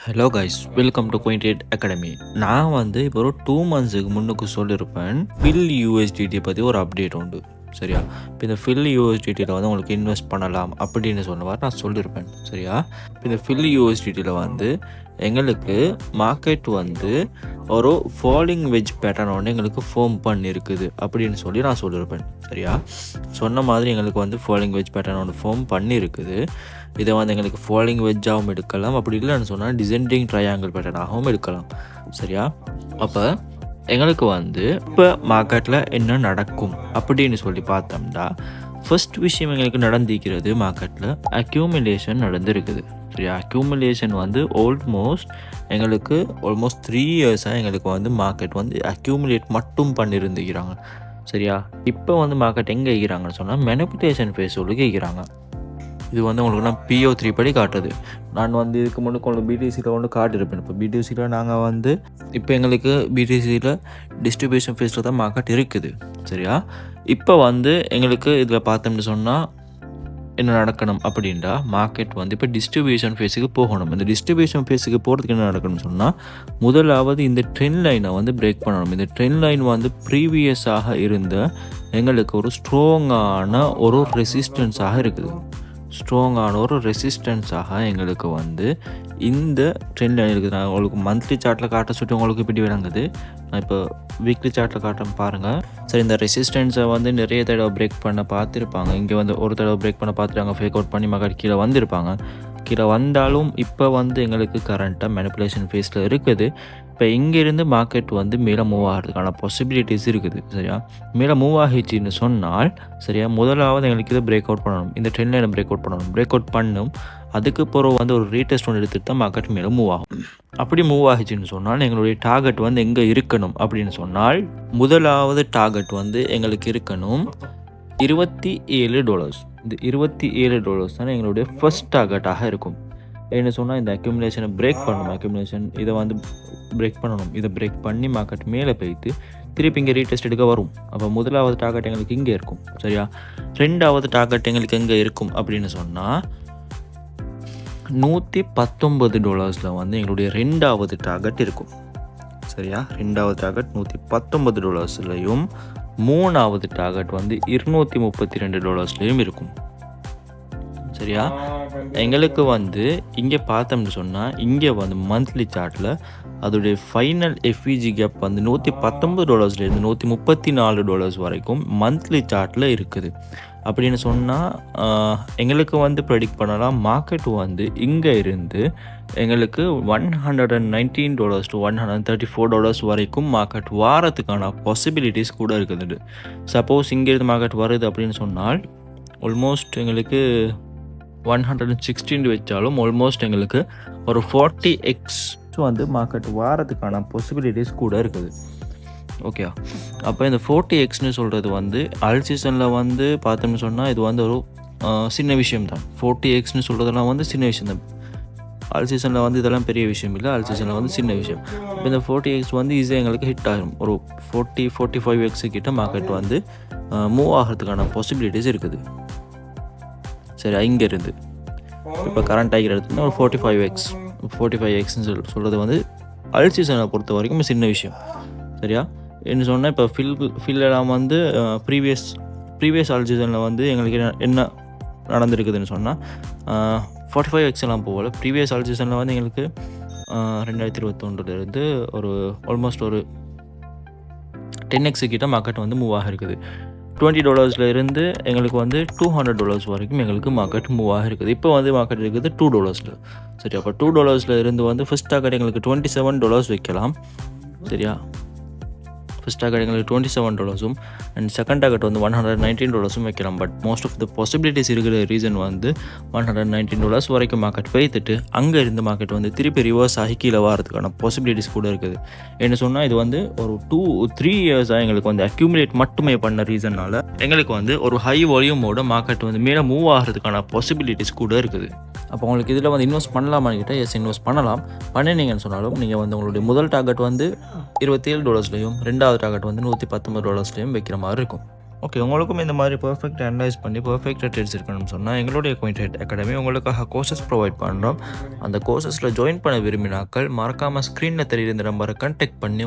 Hello guys, welcome to Cointrade academy. நான் இப்போ ஒரு 2 மந்த்ஸுக்கு முன்னுக்கு சொல்லியிருப்பேன், ஃபில் யூஎஸ்டிடி பற்றி ஒரு அப்டேட் உண்டு. சரியா? இப்போ இந்த ஃபில் யூஎஸ்டிடியில் உங்களுக்கு இன்வெஸ்ட் பண்ணலாம் அப்படின்னு சொன்னவாறு நான் சொல்லியிருப்பேன். சரியா? இப்போ இந்த ஃபில் யூஎஸ்டிடியில் எங்களுக்கு மார்க்கெட் ஒரு ஃபாலிங் வெஜ் பேட்டர்ன் எங்களுக்கு ஃபார்ம் பண்ணியிருக்குது அப்படின்னு சொல்லி நான் சொல்லியிருப்பேன். சரியா? சொன்ன மாதிரி எங்களுக்கு ஃபாலிங் வெஜ் பேட்டர்ன் ஃபார்ம் பண்ணியிருக்குது. இதை எங்களுக்கு ஃபாலிங் வெஜ்ஜாகவும் எடுக்கலாம், அப்படி இல்லைன்னு சொன்னால் டிசெண்டிங் ட்ரையாங்கிள் பேட்டர்னாகவும் எடுக்கலாம். சரியா? அப்போ எங்களுக்கு இப்போ மார்க்கெட்டில் என்ன நடக்கும் அப்படின்னு சொல்லி பார்த்தோம்னா, ஃபர்ஸ்ட் விஷயம் எங்களுக்கு நடந்திருக்கிறது, மார்க்கெட்டில் அக்யூமுலேஷன் நடந்திருக்குது. சரியா? அக்யூமுலேஷன் ஆல்மோஸ்ட் 3 இயர்ஸாக எங்களுக்கு மார்க்கெட் அக்யூமுலேட் மட்டும் பண்ணியிருந்துக்கிறாங்க. சரியா? இப்போ மார்க்கெட் எங்கே இருக்கிறாங்கன்னு சொன்னால் மேனிபுலேஷன் ஃபேஸ் இருக்கிறாங்க. இது உங்களுக்கு நான் PO3 படி காட்டுது. நான் இதுக்கு முன்னுக்கு பிடிசியில் காட்டியிருப்பேன். இப்போ பிடிசியில் நாங்கள் இப்போ எங்களுக்கு பிடிசியில் டிஸ்ட்ரிபியூஷன் ஃபேஸில் தான் மார்க்கெட் இருக்குது. சரியா? இப்போ எங்களுக்கு இதில் பார்த்தோம்னு சொன்னால் என்ன நடக்கணும் அப்படின்டா, மார்க்கெட் இப்போ டிஸ்ட்ரிபியூஷன் ஃபேஸுக்கு போகணும். இந்த டிஸ்ட்ரிபியூஷன் ஃபேஸுக்கு போகிறதுக்கு என்ன நடக்கணும்னு சொன்னால், முதலாவது இந்த ட்ரெண்ட் லைனை பிரேக் பண்ணணும். இந்த ட்ரெண்ட் லைன் ப்ரீவியஸாக இருந்த எங்களுக்கு ஒரு ஸ்ட்ராங்கான ஒரு ரெசிஸ்டன்ஸாக இருக்குது. எங்களுக்கு இந்த ட்ரெண்ட் லைன் இருக்குது. நான் உங்களுக்கு மந்த்லி சார்ட்டில் காட்ட சுட்டு உங்களுக்கு இப்படி விளங்குது. நான் இப்போ வீக்லி சார்ட்டில் காட்ட பாருங்கள். சரி, இந்த ரெசிஸ்டன்ஸை நிறைய தடவை பிரேக் பண்ண பார்த்துருப்பாங்க. இங்கே ஒரு தடவை பிரேக் பண்ண பார்த்துட்டாங்க, ஃபேக் அவுட் பண்ணி மக்கள் கீழே வந்திருப்பாங்க. கீழே வந்தாலும் இப்போ எங்களுக்கு கரண்ட்டாக மேனிபுலேஷன் ஃபேஸில் இருக்குது. இப்போ இங்கேருந்து மார்க்கெட் மேலே மூவ் ஆகிறதுக்கான பாசிபிலிட்டிஸ் இருக்குது. சரியா? மேலே மூவ் ஆகிடுச்சின்னு சொன்னால், சரியா, முதலாவது எங்களுக்கு இதை பிரேக் அவுட் பண்ணணும். இந்த ட்ரெண்ட் லைனை பிரேக் அவுட் பண்ணும். அதுக்கு பிறகு ஒரு ரீடெஸ்ட் ஒன்று எடுத்துகிட்டு தான் மார்க்கெட் மேலே மூவ் ஆகும். அப்படி மூவ் ஆகிடுச்சின்னு சொன்னால் எங்களுடைய டார்கெட் எங்கே இருக்கணும் அப்படின்னு சொன்னால், முதலாவது டார்கெட் எங்களுக்கு இருக்கணும் $27. இந்த $27 தான் எங்களுடைய ஃபர்ஸ்ட் டார்கெட்டாக இருக்கும். என்ன சொன்னால், இந்த அக்யூமுலேஷனை பிரேக் பண்ணணும். இதை பிரேக் பண்ணணும். இதை பிரேக் பண்ணி மார்க்கெட் மேலே போய்த்து திருப்பி இங்கே ரீடெஸ்ட் எடுக்க வரும். அப்போ முதலாவது டார்கெட் எங்களுக்கு இங்கே இருக்கும். சரியா? ரெண்டாவது டார்கெட் எங்களுக்கு எங்கே இருக்கும் அப்படின்னு சொன்னால், $119 எங்களுடைய ரெண்டாவது டார்கெட் இருக்கும். சரியா? ரெண்டாவது டார்கெட் $119 மூணாவது டார்கெட் $232 இருக்கும். சரியா? எங்களுக்கு இங்கே பார்த்தோம்னு சொன்னால், இங்கே மந்த்லி சார்ட்டில் அதோடைய ஃபைனல் எஃப்இஜி கேப் $119 $134 வரைக்கும் மந்த்லி சார்ட்டில் இருக்குது. அப்படின்னு சொன்னால் எங்களுக்கு ப்ரெடிக்ட் பண்ணலாம், மார்க்கெட் இங்கே இருந்து எங்களுக்கு $119 to $134 வரைக்கும் மார்க்கெட் வாரத்துக்கான பாசிபிலிட்டிஸ் கூட இருக்குது. சப்போஸ் இங்கேருந்து மார்க்கெட் வருது அப்படின்னு சொன்னால், ஆல்மோஸ்ட் எங்களுக்கு 116 வச்சாலும் ஆல்மோஸ்ட் எங்களுக்கு ஒரு 40x மார்க்கெட் வாரத்துக்கான பாசிபிலிட்டிஸ் கூட இருக்குது. ஓகே, அப்போ இந்த 40xன்னு சொல்கிறது ஆல் சீசனில் பார்த்தோம்னு சொன்னால் இது ஒரு சின்ன விஷயம் தான். 40xன்னு சொல்கிறதெல்லாம் சின்ன விஷயம் தான். ஆல் சீசனில் இதெல்லாம் பெரிய விஷயம் இல்லை. ஆல் சீசனில் சின்ன விஷயம். இப்போ இந்த 40x ஈஸியாக எங்களுக்கு ஹிட் ஆகும். ஒரு 40-45x கிட்ட மார்க்கெட் மூவ் ஆகிறதுக்கான பாசிபிலிட்டிஸ் இருக்குது. சரி, இங்கேருந்து இப்போ கரண்ட் ஆகிற இடத்துல ஒரு 45xன்னு சொல்கிறது ஆல் சீசனை பொறுத்த வரைக்கும் சின்ன விஷயம். சரியா? என்ன சொன்னால், இப்போ ஃபில்லாம் ப்ரீவியஸ் ஆல் சீசனில் எங்களுக்கு என்ன நடந்திருக்குதுன்னு சொன்னால், 45x எல்லாம் போகல. ப்ரீவியஸ் ஆல் சீசனில் எங்களுக்கு 2021 ஒரு ஆல்மோஸ்ட் ஒரு 10x கிட்ட மார்க்கெட் மூவ் ஆகிருக்குது. $20 இருந்து எங்களுக்கு $200 வரைக்கும் எங்களுக்கு மார்க்கெட் மூவ் ஆகிருக்குது. இப்போ மார்க்கெட் இருக்குது $2. சரி, அப்போ $2 இருந்து ஃபர்ஸ்ட் டார்கெட் எங்களுக்கு $27 வைக்கலாம். சரியா? ஃபர்ஸ்ட் டார்கெட் எங்களுக்கு $27 அண்ட் செகண்ட் டார்கெட் $119 வைக்கலாம். But most of the possibilities இருக்கிற ரீசன் $119 வரைக்கும் மார்க்கெட் வைத்துட்டு அங்கே இருந்து மார்க்கெட் திருப்பி ரிவர்ஸ் ஆகி கீழே வரதுக்கான பாசிபிலிட்டிஸ் கூட இருக்குது. என்ன சொன்னால், இது ஒரு 2-3 இயர்ஸாக எங்களுக்கு அக்யூமுலேட் மட்டுமே பண்ண ரீசனால் எங்களுக்கு ஒரு ஹை வால்யூமோட மார்க்கெட் மேலே மூவ் ஆகிறதுக்கான பாசிபிலிட்டிஸ் கூட இருக்குது. அப்போ உங்களுக்கு இதில் இன்வெஸ்ட் பண்ணலாமான்னு கேட்டால், எஸ், இன்வெஸ்ட் பண்ணலாம். பண்ணினீங்கன்னு சொன்னாலும் நீங்கள் உங்களுடைய முதல் டார்கெட் $27 ரெண்டாவது டார்கெட் $119 வைக்கிற மாதிரி இருக்கும். ஓகே, உங்களுக்கும் இந்த மாதிரி பெர்ஃபெக்ட் அனலைஸ் பண்ணி பெர்ஃபெக்ட் ட்ரேட்ஸ் இருக்கணும்னு சொன்னால் எங்களுடைய குயின்ட்ரேட் அகாடமி உங்களுக்காக கோர்சஸ் ப்ரொவைட் பண்ணுறோம். அந்த கோர்சஸில் ஜாயின் பண்ண விரும்பினாக்கள் மறக்காமல் ஸ்க்ரீனில் தெரியுற இந்த நம்பரை கான்டாக்ட் பண்ணி